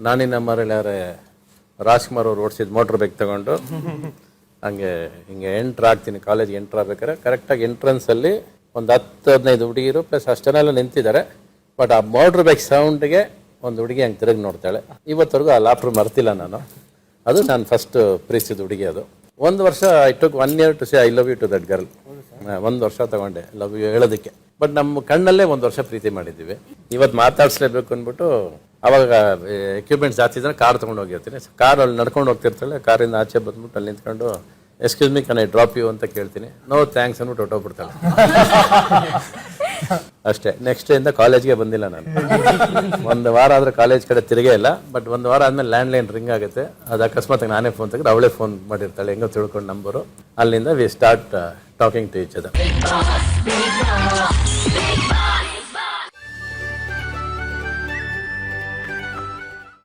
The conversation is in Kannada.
ನಾನಿನ್ನ ಮರಳ್ಯಾರೆ ರಾಜ್ಕುಮಾರ್ ಅವ್ರು ಓಡಿಸಿದ ಮೋಟ್ರ್ ಬೈಕ್ ತಗೊಂಡು ಹಂಗೆ ಹಿಂಗೆ ಎಂಟ್ರ್ ಆಗ್ತೀನಿ, ಕಾಲೇಜ್ಗೆ ಎಂಟ್ರ್ ಆಗ್ಬೇಕಾದ್ರೆ ಕರೆಕ್ಟಾಗಿ ಎಂಟ್ರೆನ್ಸಲ್ಲಿ ಒಂದು 10-15 ಹುಡುಗಿರು ಪ್ಲಸ್ ಅಷ್ಟನ್ನೆಲ್ಲ ನಿಂತಿದ್ದಾರೆ. ಬಟ್ ಆ ಮೋಟ್ರ್ ಬೈಕ್ ಸೌಂಡ್ಗೆ ಒಂದು ಹುಡುಗಿ ಹಂಗೆ ತಿರುಗಿ ನೋಡ್ತಾಳೆ. ಇವತ್ತವರೆಗೂ ಆ ಲಾಪ್ರು ಮರ್ತಿಲ್ಲ ನಾನು. ಅದು ನಾನು ಫಸ್ಟ್ ಪ್ರೀತಿಸಿದ ಹುಡುಗಿ. ಅದು 1 ವರ್ಷ I took 1 year to say I love you to that girl. 1 ವರ್ಷ ತಗೊಂಡೆ ಲವ್ ಯು ಹೇಳೋದಕ್ಕೆ. ಬಟ್ ನಮ್ಮ ಕಣ್ಣಲ್ಲೇ 1 ವರ್ಷ ಪ್ರೀತಿ ಮಾಡಿದ್ದೀವಿ. ಇವತ್ತು ಮಾತಾಡಿಸ್ಲೇಬೇಕು ಅಂದ್ಬಿಟ್ಟು ಅವಾಗ ಎಕ್ವಿಪ್ಮೆಂಟ್ಸ್ ಜಾಸ್ತಿ ಇದ್ರೆ ಕಾರ್ ತೊಗೊಂಡು ಹೋಗಿರ್ತೀನಿ. ಕಾರ್ ಅಲ್ಲಿ ನಡ್ಕೊಂಡು ಹೋಗ್ತಿರ್ತಾಳೆ, ಕಾರಿಂದ ಆಚೆ ಬಂದ್ಬಿಟ್ಟು ಅಲ್ಲಿ ನಿಂತ್ಕೊಂಡು excuse me can I drop you ಅಂತ ಕೇಳ್ತೀನಿ. ನೋ ಥ್ಯಾಂಕ್ಸ್ ಅಂದ್ಬಿಟ್ಟು ಹೊಟ್ಟೋಗ್ಬಿಡ್ತಾಳೆ. ಅಷ್ಟೇ. ನೆಕ್ಸ್ಟ್ ಇಂದ ಕಾಲೇಜ್ಗೆ ಬಂದಿಲ್ಲ ನಾನು. 1 ವಾರ ಆದ್ರೆ ಕಾಲೇಜ್ ಕಡೆ ತಿರುಗೇ ಇಲ್ಲ. ಬಟ್ 1 ವಾರ ಆದ್ಮೇಲೆ ಲ್ಯಾಂಡ್ಲೈನ್ ರಿಂಗ್ ಆಗುತ್ತೆ. ಅದು ಅಕಸ್ಮಾತ್ ನಾನೇ ಫೋನ್ ತೆಗೆದು ಅವಳೇ ಫೋನ್ ಮಾಡಿರ್ತಾಳೆ, ಹೆಂಗೋ ತಿಳ್ಕೊಂಡು ನಂಬರು. ಅಲ್ಲಿಂದ we start talking to each other.